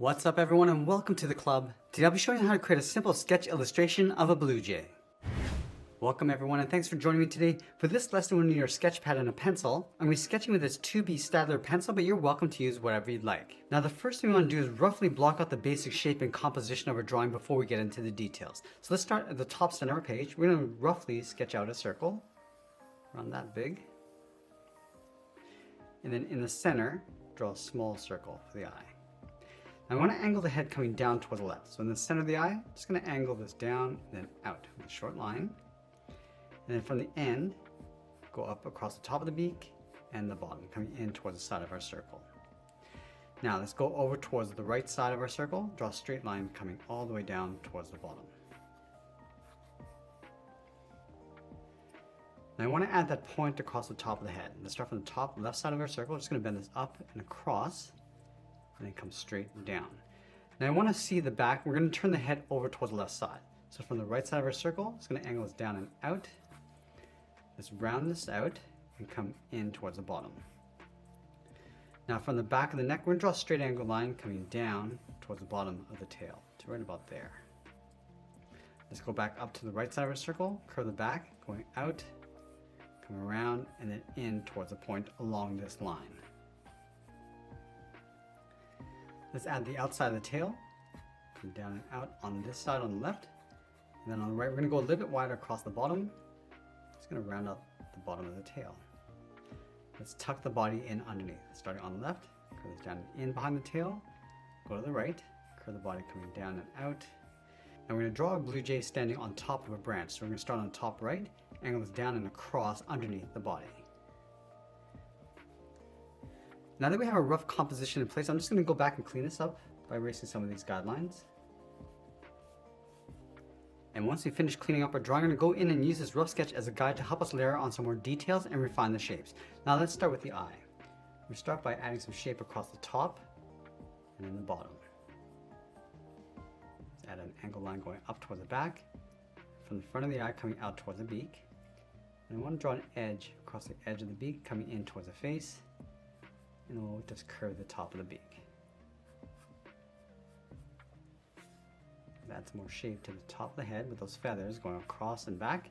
What's up everyone and welcome to the club. Today I'll be showing you how to create a simple sketch illustration of a Bluejay. Welcome everyone and thanks for joining me today. For this lesson we'll need your sketch pad and a pencil. I'm going to be sketching with this 2B Stadler pencil, but you're welcome to use whatever you'd like. Now the first thing we want to do is roughly block out the basic shape and composition of our drawing before we get into the details. So let's start at the top center of our page. We're going to roughly sketch out a circle around that big. And then in the center, draw a small circle for the eye. I want to angle the head coming down toward the left. So in the center of the eye, I'm just going to angle this down and then out with a short line. And then from the end, go up across the top of the beak and the bottom, coming in towards the side of our circle. Now let's go over towards the right side of our circle, draw a straight line coming all the way down towards the bottom. Now I want to add that point across the top of the head. Let's start from the top left side of our circle. I'm just going to bend this up and across, and then come straight down. Now I want to see the back. We're going to turn the head over towards the left side. So from the right side of our circle, it's going to angle this down and out. Let's round this out and come in towards the bottom. Now from the back of the neck, we're going to draw a straight angle line coming down towards the bottom of the tail, to right about there. Let's go back up to the right side of our circle, curve the back, going out, come around, and then in towards the point along this line. Let's add the outside of the tail, come down and out on this side on the left, and then on the right we're going to go a little bit wider across the bottom. It's going to round out the bottom of the tail. Let's tuck the body in underneath, starting on the left, curve this down and in behind the tail, go to the right, curve the body coming down and out. Now we're going to draw a Bluejay standing on top of a branch, so we're going to start on the top right, angle this down and across underneath the body. Now that we have a rough composition in place, I'm just going to go back and clean this up by erasing some of these guidelines. And once we finish cleaning up our drawing, I'm going to go in and use this rough sketch as a guide to help us layer on some more details and refine the shapes. Now let's start with the eye. We start by adding some shape across the top and then the bottom. Let's add an angle line going up towards the back, from the front of the eye coming out towards the beak. And I want to draw an edge across the edge of the beak coming in towards the face. And we'll just curve the top of the beak. Add some more shape to the top of the head with those feathers going across and back.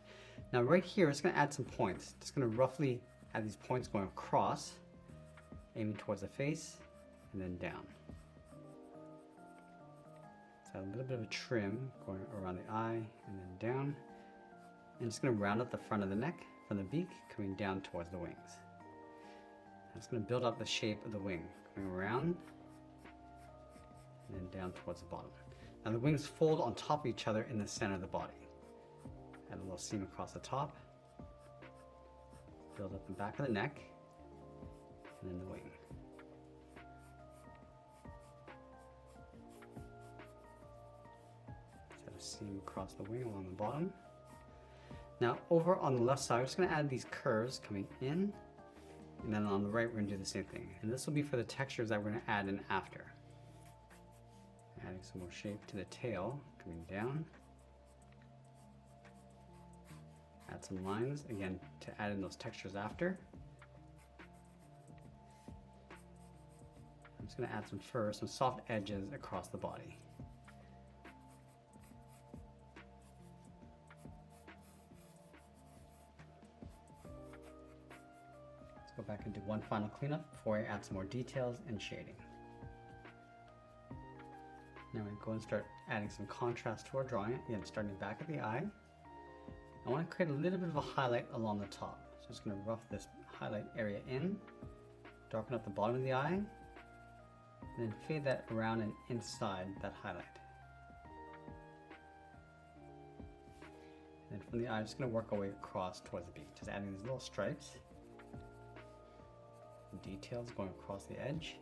Now right here, it's going to add some points. Just going to roughly add these points going across, aiming towards the face, and then down. So add a little bit of a trim going around the eye and then down. And just going to round up the front of the neck from the beak coming down towards the wings. It's going to build up the shape of the wing, going around and then down towards the bottom. Now the wings fold on top of each other in the center of the body. Add a little seam across the top, build up the back of the neck, and then the wing. Add a seam across the wing along the bottom. Now over on the left side, we're just going to add these curves coming in. And then on the right, we're going to do the same thing. And this will be for the textures that we're going to add in after. Adding some more shape to the tail, coming down. Add some lines, again, to add in those textures after. I'm just going to add some fur, some soft edges across the body. Go back and do one final cleanup before I add some more details and shading. Now we go and start adding some contrast to our drawing. Again, starting back at the eye. I want to create a little bit of a highlight along the top. So I'm just going to rough this highlight area in, darken up the bottom of the eye, and then fade that around and inside that highlight. And then from the eye, I'm just going to work our way across towards the beak, just adding these little stripes. Details going across the edge.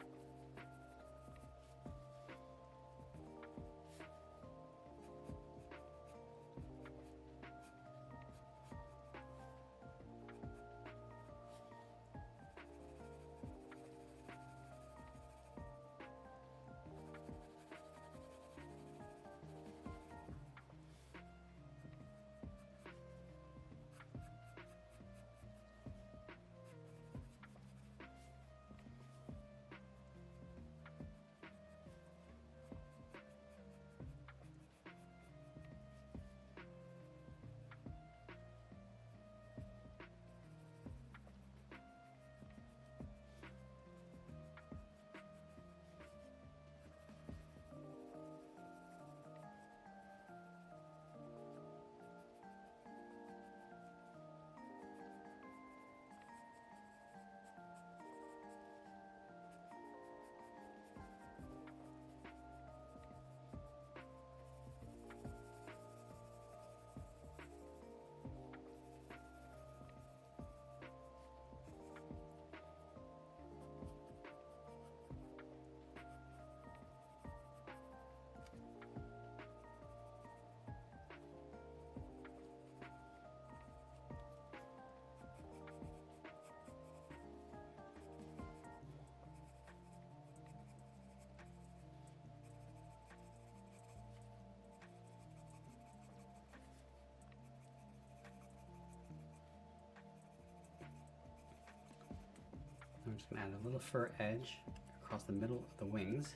just going to add a little fur edge across the middle of the wings.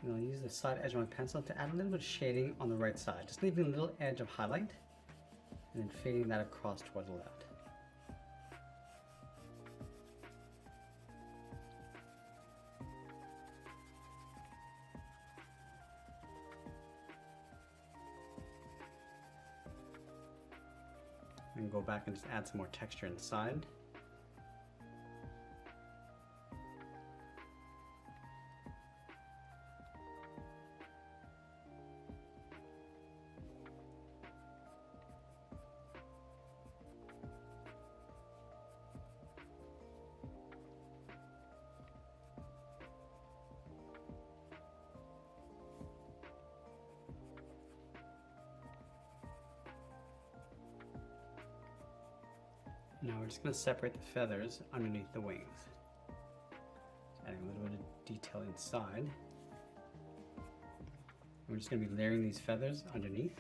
And I'll use the side edge of my pencil to add a little bit of shading on the right side, just leaving a little edge of highlight and then fading that across toward the left. And go back and just add some more texture inside. Now we're just going to separate the feathers underneath the wings. Just adding a little bit of detail inside. We're just going to be layering these feathers underneath.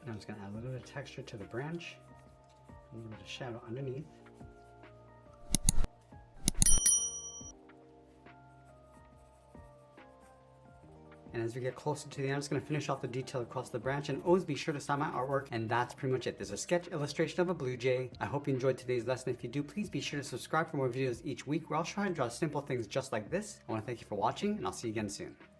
Now I'm just going to add a little bit of texture to the branch, a little bit of shadow underneath. And as we get closer to the end, I'm just going to finish off the detail across the branch, and always be sure to sign my artwork, and that's pretty much it. There's a sketch illustration of a blue jay. I hope you enjoyed today's lesson. If you do, please be sure to subscribe for more videos each week where I'll try and draw simple things just like this. I want to thank you for watching, and I'll see you again soon.